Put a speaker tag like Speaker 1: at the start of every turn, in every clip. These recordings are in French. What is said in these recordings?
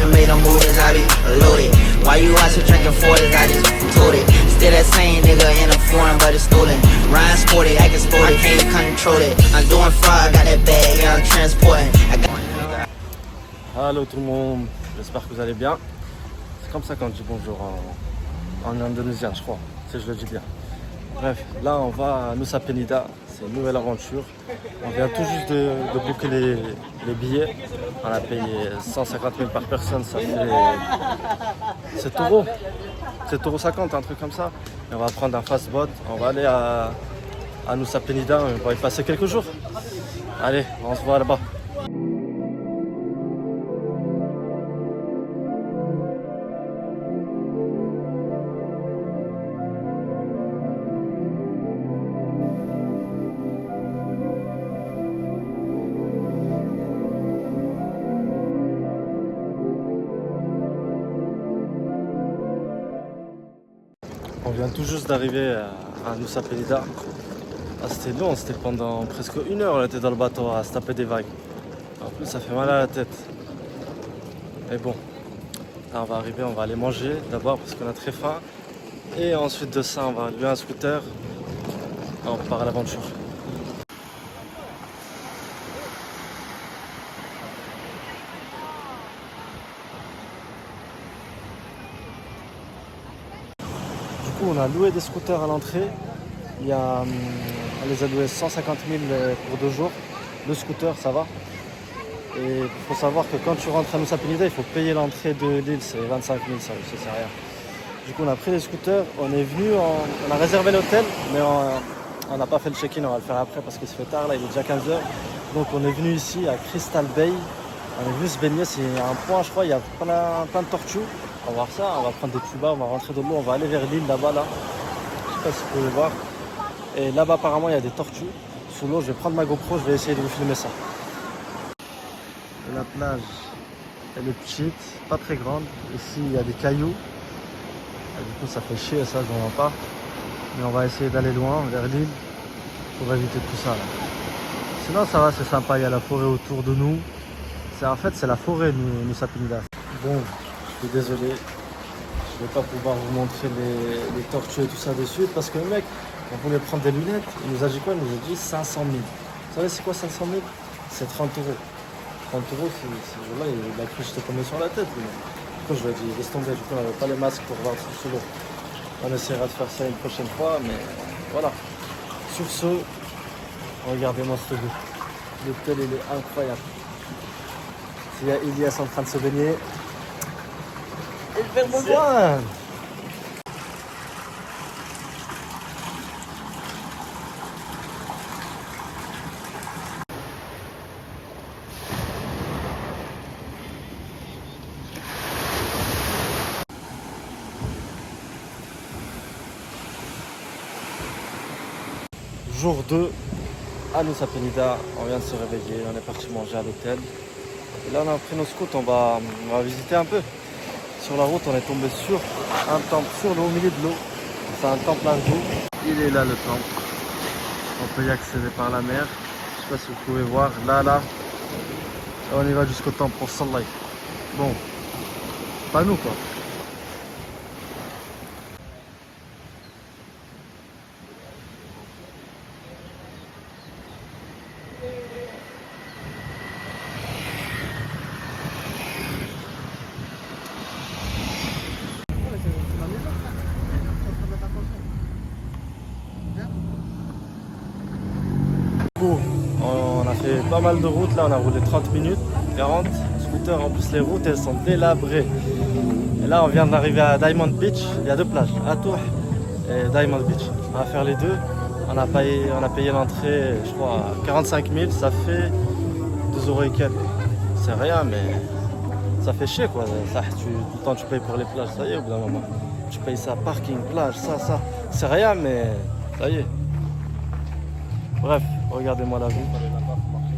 Speaker 1: and made them movies, I be loaded. Why you out here drinking 40s, I just told it. Still that same nigga in a foreign, but it's stolen. Ryan sporty, acting sporty, can't control it. I'm doing fraud, got that bag, yeah, I'm transporting.
Speaker 2: Hello tout le monde, j'espère que vous allez bien. C'est comme ça qu'on dit bonjour en indonésien, je crois, si je le dis bien. Bref, là on va à Nusa Penida, c'est une nouvelle aventure. On vient tout juste de booker les billets. On a payé 150 000 par personne, ça fait 7 euros. 7,50 €, un truc comme ça. Et on va prendre un fast boat, on va aller à Nusa Penida, on va y passer quelques jours. Allez, on se voit là-bas. On vient tout juste d'arriver à Nusa Penida. Ah, c'était long, c'était pendant presque 1 heure, on était dans le bateau à se taper des vagues. En plus, ça fait mal à la tête. Mais bon, là on va arriver, on va aller manger d'abord parce qu'on a très faim. Et ensuite de ça, on va louer un scooter et on part à l'aventure. On a loué des scooters à l'entrée. On les a loués 150 000 pour 2 jours. Le scooter, ça va. Et il faut savoir que quand tu rentres à Nusa Penida, il faut payer l'entrée de l'île, c'est 25 000, ça c'est rien. Du coup, on a pris les scooters, on est venu, on a réservé l'hôtel, mais on n'a pas fait le check-in, on va le faire après parce qu'il se fait tard, là il est déjà 15 h. Donc on est venu ici à Crystal Bay. On est venu se baigner, c'est un point, je crois, il y a plein de tortues. On va voir ça, on va prendre des tubas, on va rentrer de l'eau, on va aller vers l'île là-bas, là. Je sais pas si vous pouvez voir. Et là-bas, apparemment, il y a des tortues sous l'eau. Je vais prendre ma GoPro, je vais essayer de vous filmer ça. Et la plage, elle est petite, pas très grande. Ici, il y a des cailloux. Et du coup, ça fait chier, ça, je n'en vois pas. Mais on va essayer d'aller loin, vers l'île, pour éviter tout ça, là. Sinon, ça va, c'est sympa, il y a la forêt autour de nous. En fait, c'est la forêt, Nusa Penida. Bon. Je suis désolé, je ne vais pas pouvoir vous montrer les tortues et tout ça de suite parce que le mec, on voulait prendre des lunettes, il nous a dit quoi? Il nous a dit 500 000. Vous savez c'est quoi 500 000? C'est 30 €. 30 €, ce jour-là, il a cru que j'étais tombé sur la tête. Du coup, je lui ai dit, laisse tomber, du coup, on n'avait pas les masques pour voir sous l'eau. On essaiera de faire ça une prochaine fois, mais voilà. Sur ce, regardez-moi ce vue. L'hôtel, il est incroyable. Il y a Ilias en train de se baigner. Et le verre besoin. Jour 2 à Nusa Penida, on vient de se réveiller, on est parti manger à l'hôtel. Et là on a pris nos scouts, on va visiter un peu. Sur la route, on est tombé sur un temple, sur l'eau, au milieu de l'eau. C'est un temple hindou. Il est là le temple. On peut y accéder par la mer. Je sais pas si vous pouvez voir. Là. Et on y va jusqu'au temple pour Salah. Bon, pas nous quoi. On a fait pas mal de routes, là on a roulé 30 minutes, 40 scooters, en plus les routes elles sont délabrées. Et là on vient d'arriver à Diamond Beach, il y a 2 plages, Atuh et Diamond Beach. On va faire les deux, on a payé l'entrée je crois 45 000, ça fait 2 € et quelques. C'est rien mais ça fait chier quoi, ça, tout le temps tu payes pour les plages, ça y est au bout d'un moment. Tu payes ça, parking, plage, ça, c'est rien mais ça y est. Bref, regardez-moi la vue,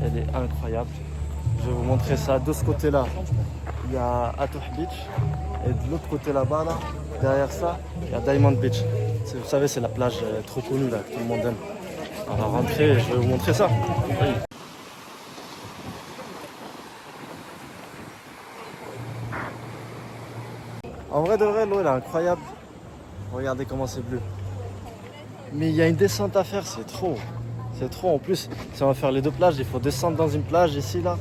Speaker 2: elle est incroyable. Je vais vous montrer ça. De ce côté-là, il y a Atuh Beach. Et de l'autre côté là-bas, là, derrière ça, il y a Diamond Beach. Vous savez, c'est la plage trop connue là, que tout le monde aime. On va rentrer et je vais vous montrer ça. Oui. de vrai, l'eau elle est incroyable. Regardez comment c'est bleu. Mais il y a une descente à faire, c'est trop. C'est trop. En plus, si on va faire les deux plages, il faut descendre dans une plage ici, là,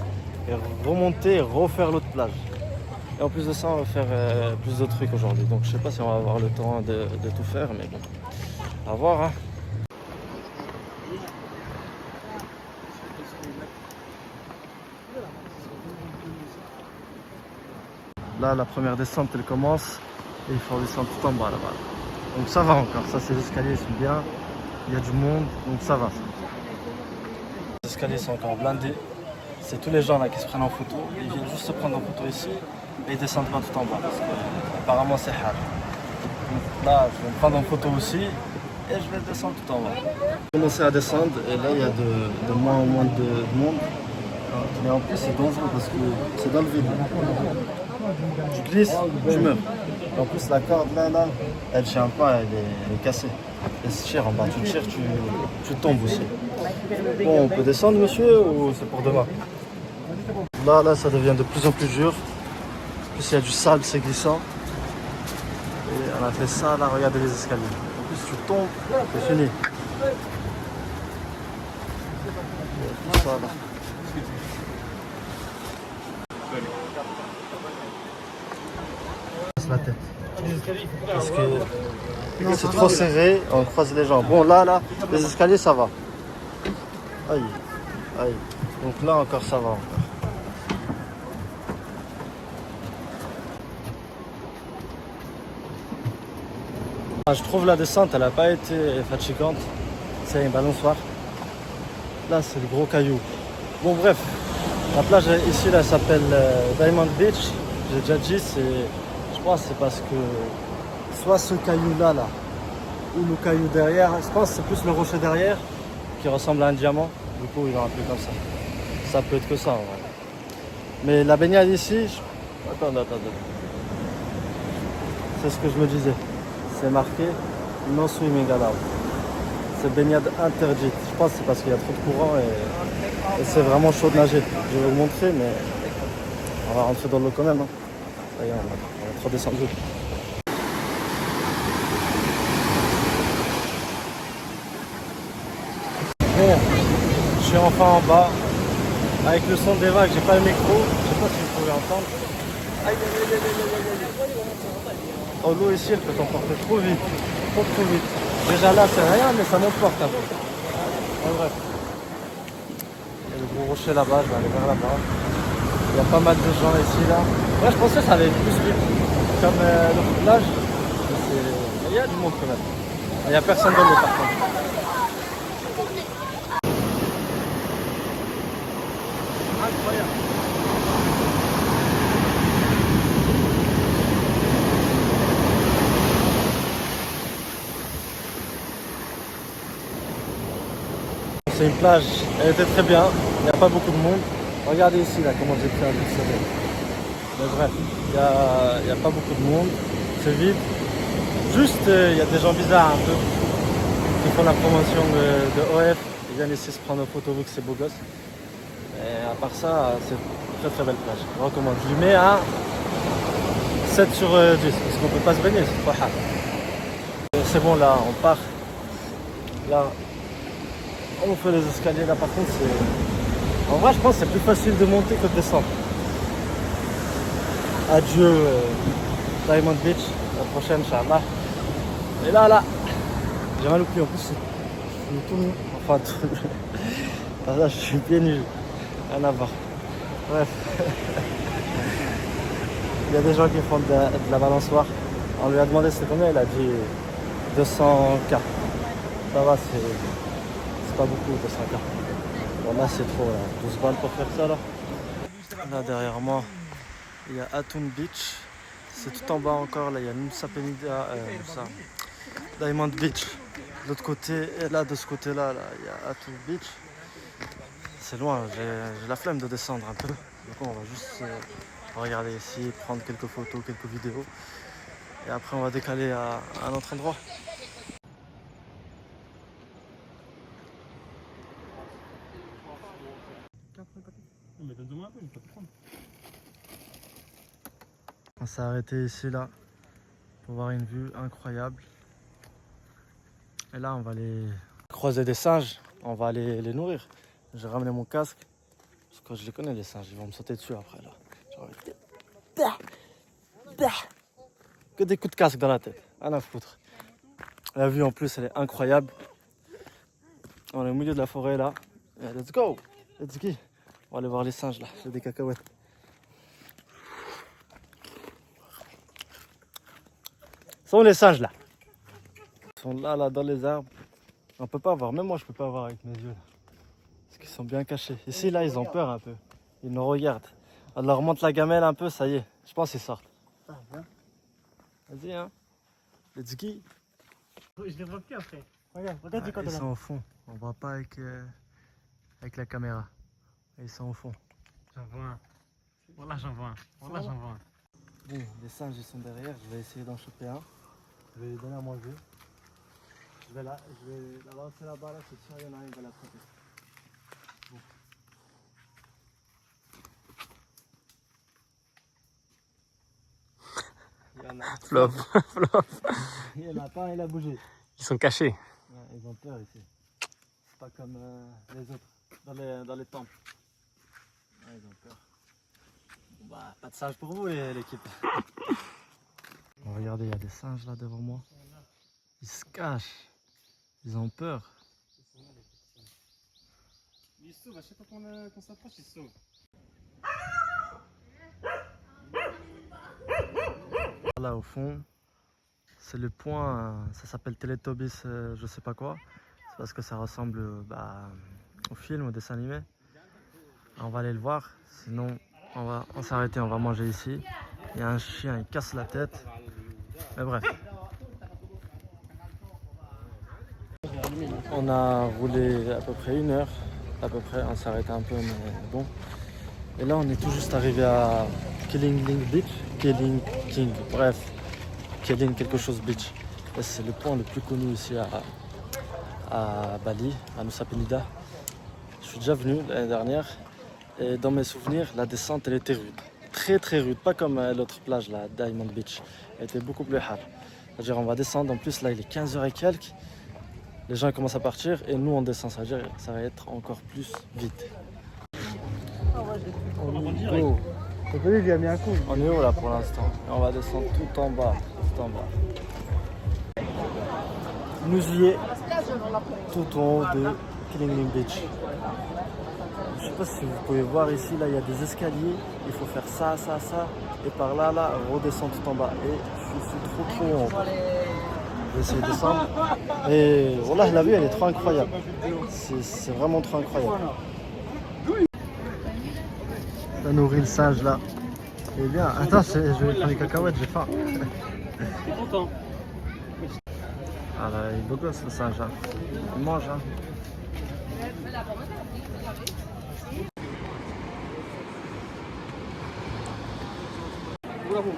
Speaker 2: et remonter et refaire l'autre plage. Et en plus de ça, on va faire plus de trucs aujourd'hui. Donc je sais pas si on va avoir le temps de tout faire, mais bon, à voir. Hein. Là, la première descente, elle commence et il faut descendre tout en bas là-bas. Donc ça va encore. Ça, ces escaliers sont bien. Il y a du monde, donc ça va. Les escaliers sont encore blindés. C'est tous les gens là qui se prennent en photo. Ils viennent juste se prendre en photo ici et ils descendent pas tout en bas parce que apparemment c'est hard. Donc là, je vais me prendre en photo aussi et je vais descendre tout en bas. Je vais commencer à descendre et là, il y a de moins en moins de monde. Mais en plus, c'est dangereux parce que c'est dans le vide. Tu glisses, tu meurs. Et en plus, la corde là, elle tient pas, elle est cassée. Elle se tire en bas. Tu tires, tu tombes aussi. Bon, on peut descendre, monsieur, ou c'est pour demain? Là, ça devient de plus en plus dur. En plus, il y a du sable, c'est glissant. Et on a fait ça, là, regardez les escaliers. En plus, tu tombes, c'est fini. Tout ça, là. La tête. Parce que c'est trop serré, on croise les jambes. Bon là, les escaliers ça va. Aïe, aïe. Donc là encore ça va encore. Je trouve la descente elle n'a pas été fatigante. C'est un balançoire. Là c'est le gros caillou. Bon bref, la plage ici là s'appelle Diamond Beach. J'ai déjà dit, je pense que c'est parce que soit ce caillou là ou le caillou derrière, je pense que c'est plus le rocher derrière qui ressemble à un diamant, du coup il est appelé comme ça. Ça peut être que ça en vrai. Mais la baignade ici, attendez. C'est ce que je me disais. C'est marqué no swimming allowed. C'est baignade interdite. Je pense que c'est parce qu'il y a trop de courant et c'est vraiment chaud de nager. Je vais vous montrer mais on va rentrer dans l'eau quand même. Hein. Ça y est, on est trop descendu. Bon, je suis enfin en bas. Avec le son des vagues, j'ai pas le micro. Je sais pas si vous pouvez entendre. Oh, l'eau ici, elle peut t'emporter trop vite. Trop vite. Déjà là, c'est rien, mais ça m'emporte un peu. En bref. Il y a le gros rocher là-bas, je vais aller vers là-bas. Il y a pas mal de gens ici, là. Ouais, je pensais que ça allait être plus vite. Comme le plage. Il y a du monde quand même. Il n'y a personne dans l'eau par contre. Incroyable. C'est une plage, elle était très bien, il n'y a pas beaucoup de monde. Regardez ici là comment j'ai pris un soleil. Mais bref, il n'y a pas beaucoup de monde, c'est vide. Juste, il y a des gens bizarres un peu qui font la promotion de OF. Ils viennent ici se prendre en photo vu que c'est beau gosse. Et à part ça, c'est une très belle plage. Je recommande. Je lui mets un 7 sur 10 parce qu'on peut pas se baigner, c'est pas hard. C'est bon là, on part. Là, on fait les escaliers là par contre c'est. En vrai je pense que c'est plus facile de monter que de descendre. Adieu Diamond Beach, la prochaine Inch'Allah. Et là, j'ai mal au pied en plus, je suis tout nu. Enfin tout nu. Là je suis pieds nus. Rien à voir. Bref. Il y a des gens qui font de la balançoire. On lui a demandé c'est combien, il a dit 200K. Ça va, c'est pas beaucoup 200K. Bon là c'est trop là, 12 balles pour faire ça là. Là derrière moi, il y a Hatun Beach. C'est tout en bas encore, là il y a Nusa Penida, Diamond Beach. De l'autre côté, et là de ce côté là, il y a Hatun Beach. C'est loin, j'ai la flemme de descendre un peu. Du coup on va juste regarder ici, prendre quelques photos, quelques vidéos. Et après on va décaler à un autre endroit.
Speaker 3: Mais donne-moi un peu, je peux te prendre.
Speaker 2: On s'est arrêté ici là. pour voir une vue incroyable. Et là, on va aller croiser des singes, on va aller les nourrir. J'ai ramené mon casque, parce que je les connais les singes, ils vont me sauter dessus après là. Que des coups de casque dans la tête, rien à foutre. La vue en plus, elle est incroyable. On est au milieu de la forêt là. Yeah, let's go, let's go. On va aller voir les singes là, j'ai des cacahuètes. Ce sont les singes là. Ils sont là dans les arbres. On peut pas voir, même moi je peux pas voir avec mes yeux là. Parce qu'ils sont bien cachés. Ici là ils ont peur un peu. Ils nous regardent. On leur monte la gamelle un peu, ça y est. Je pense qu'ils sortent. Vas-y hein. Let's go.
Speaker 3: Je les vois plus après. Regarde du côté
Speaker 2: Ils
Speaker 3: là.
Speaker 2: sont au fond. On voit pas avec la caméra. Ils sont au fond.
Speaker 3: J'en vois un. Voilà, j'en vois un. Voilà, j'en vois un.
Speaker 2: Bon, les singes ils sont derrière. Je vais essayer d'en choper un. Je vais lui donner à manger. Je vais la lancer là-bas, là, c'est sûr, il y en a un qui va l'attraper. Bon. Il y en a.
Speaker 3: Flop, flop.
Speaker 2: Il y en a pas un, il a bougé.
Speaker 3: Ils sont cachés.
Speaker 2: Ouais, ils ont peur ici. C'est pas comme les autres, dans les temples. Ouais, ils ont peur. Bon, bah, pas de singes pour vous, l'équipe. Bon, regardez, il y a des singes là devant moi. Ils se cachent. Ils ont peur.
Speaker 3: Ils sauvent, à chaque fois qu'on s'approche, ils sauvent.
Speaker 2: Là au fond, c'est le point, ça s'appelle Teletubbies, je sais pas quoi. C'est parce que ça ressemble au film, au dessin animé. On va aller le voir, sinon on va s'arrêter, on va manger ici. Il y a un chien, il casse la tête. Mais bref. On a roulé à peu près 1 heure, à peu près, on s'est arrêté un peu, mais bon. Et là on est tout juste arrivé à Keling Beach, Keling King, bref, Keling quelque chose beach. Et c'est le point le plus connu ici à Bali, à Nusa Penida. Je suis déjà venu l'année dernière et dans mes souvenirs, la descente elle était rude. Très très rude, pas comme l'autre plage, la Diamond Beach. Elle était beaucoup plus hard. C'est-à-dire on va descendre, en plus là il est 15h et quelques. Les gens commencent à partir et nous on descend, ça veut dire ça va être encore plus vite.
Speaker 3: Il lui a mis un coup.
Speaker 2: On est haut là pour l'instant et on va descendre tout en bas, Nous y est tout en haut de Keling Beach. Je sais pas si vous pouvez voir ici, là il y a des escaliers, il faut faire ça, et par là, redescendre tout en bas. Et je suis trop haut. Je vais essayer de descendre. Et voilà, la vue elle est trop incroyable. C'est vraiment trop incroyable. Ça nourrit le singe là. Eh bien, attends, je vais prendre les cacahuètes, j'ai faim.
Speaker 3: T'es content.
Speaker 2: Ah là, il est beau gosse le singe, hein. Il mange, hein.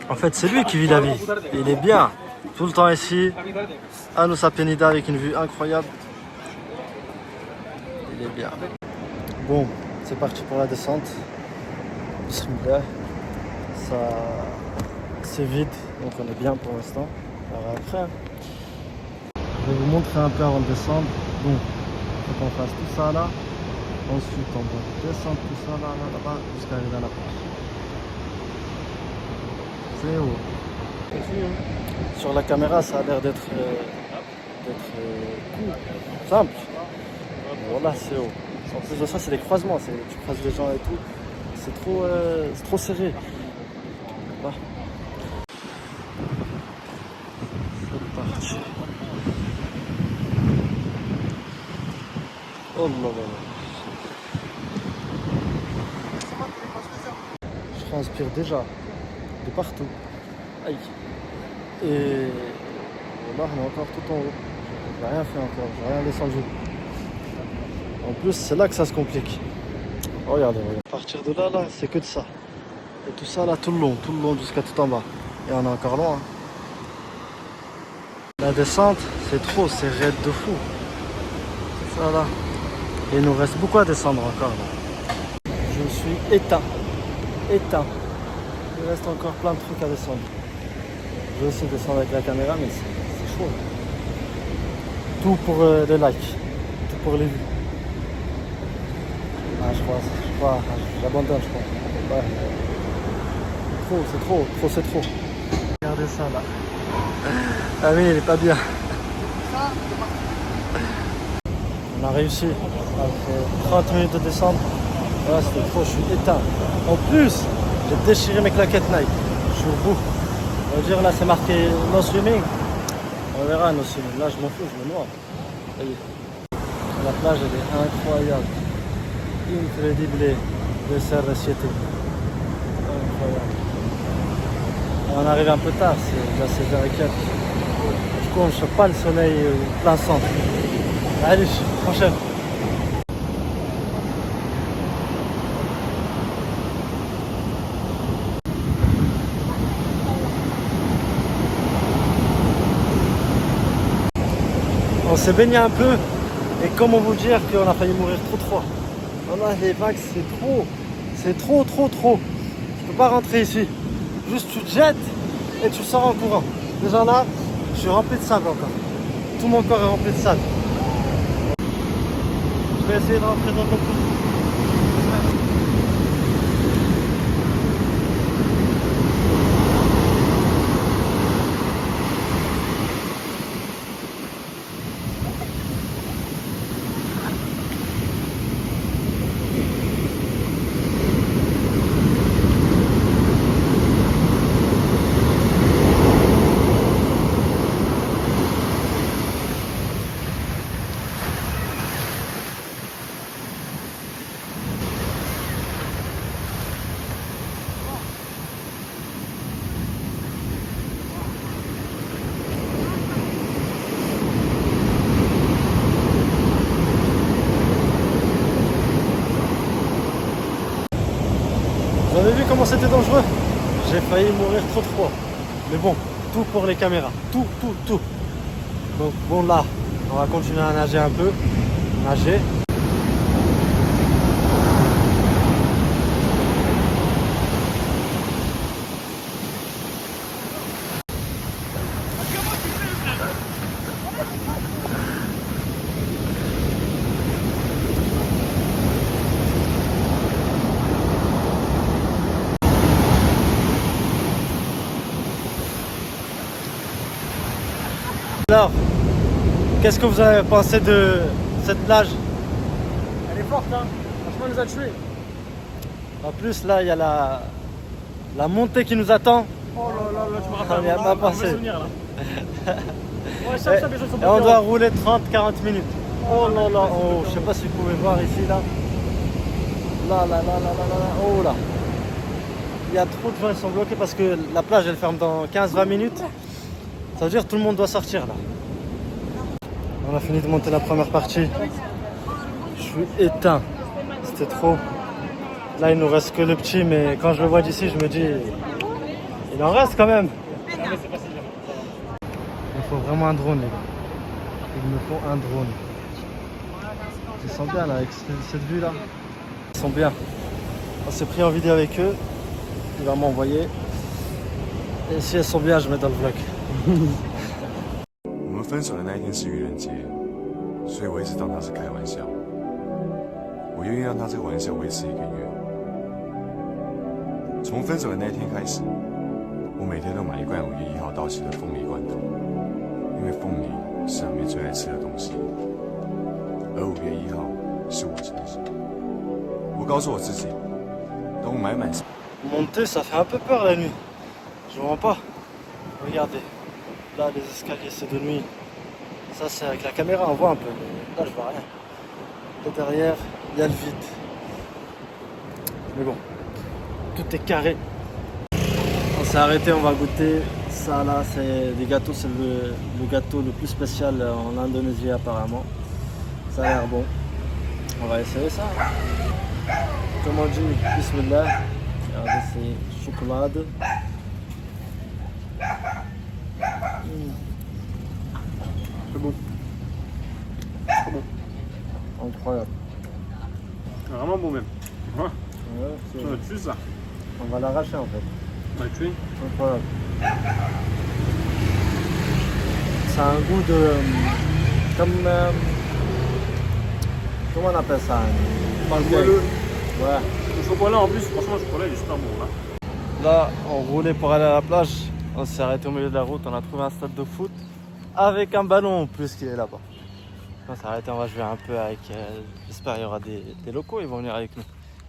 Speaker 2: En fait, c'est lui qui vit la vie. Il est bien, tout le temps ici, à Nusa Penida avec une vue incroyable. Il est bien. Bon, c'est parti pour la descente. Bismillah. Ça, c'est vide, donc on est bien pour l'instant. Alors après, je vais vous montrer un peu avant de descendre. Bon, il faut qu'on fasse tout ça là. Ensuite, on va descendre tout ça là-bas, jusqu'à arriver à la plage. C'est haut. Sur la caméra, ça a l'air d'être cool, simple. Voilà, c'est haut. En plus de ça, c'est des croisements. Tu croises les gens et tout. C'est trop serré. Là. C'est parti. Oh là là. Je transpire déjà de partout. Aïe. Et là, on est encore tout en haut. J'ai rien fait encore, j'ai rien descendu. En plus, c'est là que ça se complique. Regardez. À partir de là, c'est que de ça. Et tout ça là, tout le long jusqu'à tout en bas. Et on est encore loin. La descente, c'est raide de fou. Ça là. Et il nous reste beaucoup à descendre encore là. Je suis éteint. Il reste encore plein de trucs à descendre. Je vais aussi descendre avec la caméra, mais c'est chaud. Tout pour les likes, tout pour les vues. Ah, je crois, j'abandonne, je crois. Ouais. C'est trop. Regardez ça là. Ah oui, il est pas bien. On a réussi après 30 minutes de descendre. Voilà, c'était trop, je suis éteint. En plus, j'ai déchiré mes claquettes Nike. Je suis au bout. On va dire là c'est marqué no swimming. On verra no swimming. Là je m'en fous, je me noie. Ça y est. La plage elle est incroyable. Incredibile de ser siete. Incroyable. Et on arrive un peu tard, c'est déjà 16h et quelques. Du coup on ne chope pas le soleil plein centre. Allez, prochaine. On s'est baigné un peu et comment vous dire qu'on a failli mourir trop. On a les vagues, c'est trop. Tu peux pas rentrer ici. Juste tu te jettes et tu sors en courant. Déjà là, je suis rempli de sable encore. Tout mon corps est rempli de sable. Je vais essayer de rentrer dans l'eau. Vous avez vu comment c'était dangereux? J'ai failli mourir trop. Mais bon, tout pour les caméras. Tout. Donc bon là, on va continuer à nager un peu. Nager. Alors, qu'est-ce que vous avez pensé de cette plage?
Speaker 3: Elle est forte, hein. Franchement, elle nous a tués.
Speaker 2: En plus, là, il y a la montée qui nous attend.
Speaker 3: Oh là, tu me
Speaker 2: On
Speaker 3: rappelles.
Speaker 2: n'y a pas pensé.
Speaker 3: Souvenir, là. Ouais,
Speaker 2: Et,
Speaker 3: ça, les choses sont
Speaker 2: et on
Speaker 3: pas
Speaker 2: doit rouler 30-40 minutes. Oh là là, oh, je sais pas si vous pouvez voir ici, là. Là, oh là. Il y a trop de gens qui sont bloqués parce que la plage, elle ferme dans 15-20 minutes. Ça veut dire que tout le monde doit sortir, là. On a fini de monter la première partie. Je suis éteint. C'était trop. Là, il nous reste que le petit, mais quand je le vois d'ici, je me dis, il en reste quand même. Il faut vraiment un drone, les gars. Il me faut un drone. Ils sont bien là, avec cette vue-là. Ils sont bien. On s'est pris en vidéo avec eux. Il va m'envoyer. Et si elles sont bien, je mets dans le vlog.
Speaker 4: 我们分手的那一天是愚人节，所以我一直当他是开玩笑。我愿意让他这个玩笑维持1个月。从分手的那一天开始，我每天都买1罐5月1号到期的凤梨罐头，因为凤梨是阿妹最爱吃的东西，而5月1号是我生日。我告诉我自己，等我买满。
Speaker 2: Monter, ça fait un peu peur la nuit. Je vois pas. Regardez. Là, les escaliers, c'est de nuit. Ça, c'est avec la caméra, on voit un peu. Là, je vois rien. Et derrière, il y a le vide. Mais bon, tout est carré. On s'est arrêté, on va goûter. Ça, là, c'est des gâteaux. C'est le gâteau le plus spécial en Indonésie, apparemment. Ça a l'air bon. On va essayer ça. Comme on dit, bismillah. Regardez, c'est chocolat. C'est bon. C'est bon. Incroyable.
Speaker 3: Vraiment bon, même. Ouais.
Speaker 2: Ouais,
Speaker 3: Ça va tuer, ça.
Speaker 2: on va l'arracher en fait.
Speaker 3: On va tuer.
Speaker 2: Incroyable. ça a un goût de... comme... comment on appelle ça?
Speaker 3: Moelleux.
Speaker 2: Ouais.
Speaker 3: Le chocolat en plus, franchement, le chocolat il est super bon là.
Speaker 2: Là, on roulait pour aller à la plage. On s'est arrêté au milieu de la route. On a trouvé un stade de foot avec un ballon en plus qui est là-bas. On s'est arrêté, on va jouer un peu avec... j'espère qu'il y aura des locaux, ils vont venir avec nous.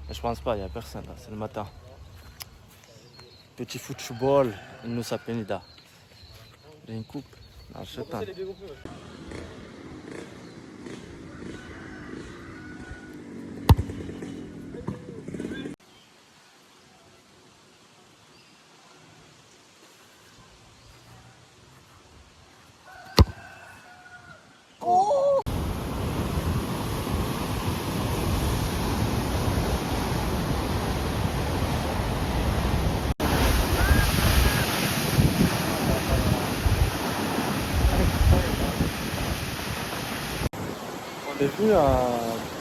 Speaker 2: Mais je pense pas, il n'y a personne là, c'est le matin. Petit football, nous ça penida. J'ai une coupe. Non, je sais pas. On est venu à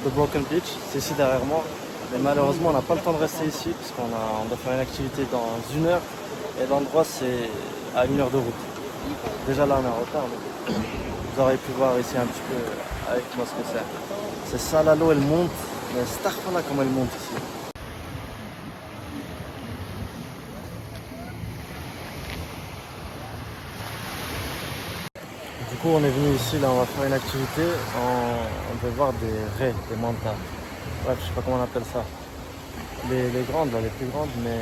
Speaker 2: The Broken Beach, c'est ici derrière moi. Mais malheureusement, on n'a pas le temps de rester ici parce on doit faire une activité dans 1 heure. Et l'endroit, c'est à 1 heure de route. Déjà là, on est en retard. Mais vous aurez pu voir ici un petit peu avec moi ce que c'est. C'est ça, là, l'eau, elle monte. Mais c'est là comment elle monte ici. Du coup, on est venu ici, là, on va faire une activité. On veut voir des raies, des mantas. Bref, je sais pas comment on appelle ça. Les grandes, là, les plus grandes, mais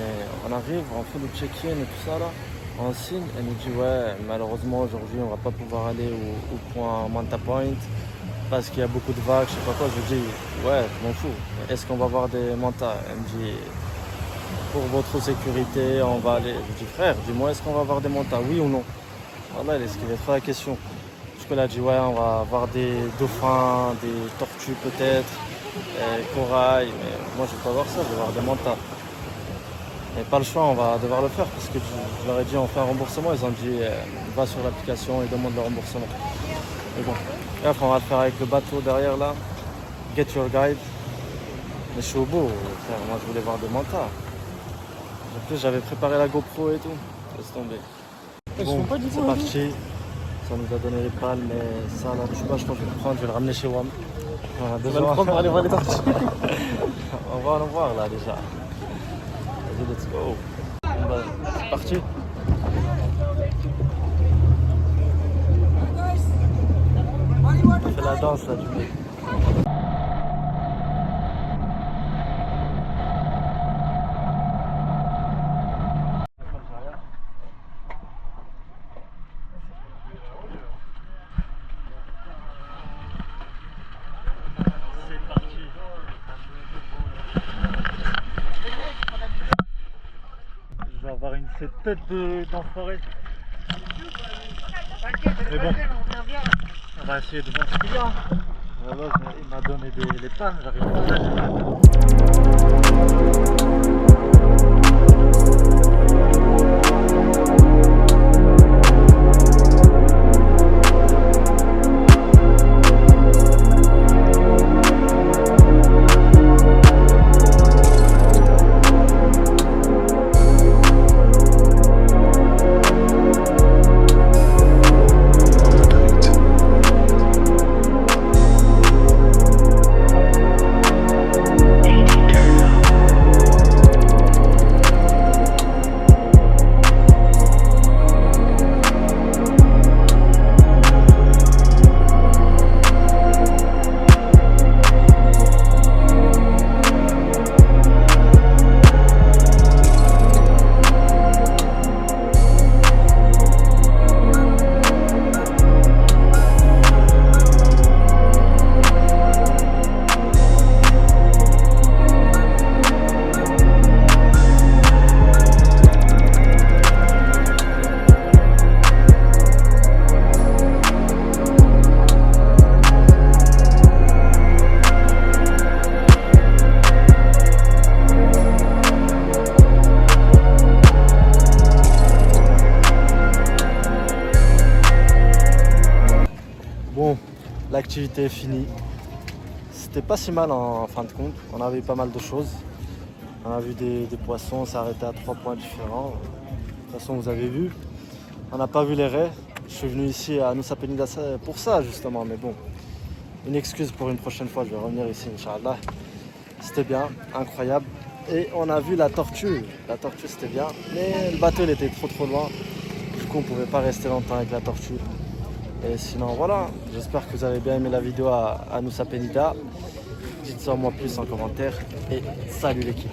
Speaker 2: on arrive, on fait le check-in et tout ça, là. On signe, elle nous dit, ouais, malheureusement, aujourd'hui, on va pas pouvoir aller au point Manta Point parce qu'il y a beaucoup de vagues, je sais pas quoi. Je lui dis, ouais, je m'en fous. Est-ce qu'on va voir des mantas? Elle me dit, pour votre sécurité, on va aller. Je dis, frère, dis-moi, est-ce qu'on va voir des mantas, oui ou non? Voilà, elle esquivait trop la question. Elle a dit ouais, on va avoir des dauphins, des tortues peut-être, corail, mais moi je vais pas voir ça, je vais voir des mantas. Mais pas le choix, on va devoir le faire parce que je leur ai dit on fait un remboursement, ils ont dit va sur l'application et demande le remboursement. Mais bon, et après on va le faire avec le bateau derrière là, Get Your Guide. Mais je suis au bout, frère, moi je voulais voir des mantas. En plus j'avais préparé la GoPro et tout, laisse tomber. Bon, c'est parti. Ça nous a donné les palmes, mais ça, là, je sais pas, je crois que je vais le prendre, je vais le ramener chez WAM. On va le prendre pour aller voir les tortues. On va en voir là déjà. Vas-y, let's go. Bon, bah, c'est parti. On fait la danse là du coup.
Speaker 3: Je vais avoir cette tête d'enfoiré. Mais bon, on va essayer de voir ce qu'il y a. Voilà, il m'a donné les pannes, j'arrive pas à lâcher.
Speaker 2: L'activité est finie. C'était pas si mal en fin de compte. On a vu pas mal de choses. On a vu des poissons s'arrêter à 3 points différents. De toute façon, vous avez vu. On n'a pas vu les raies. Je suis venu ici à Nusa Penida pour ça justement, mais bon, une excuse pour une prochaine fois, je vais revenir ici, Inch'Allah. C'était bien, incroyable. Et on a vu la tortue c'était bien, mais le bateau il était trop loin. Du coup on pouvait pas rester longtemps avec la tortue. Et sinon voilà, j'espère que vous avez bien aimé la vidéo à Nusa Penida. Dites-en moi plus en commentaire et salut l'équipe.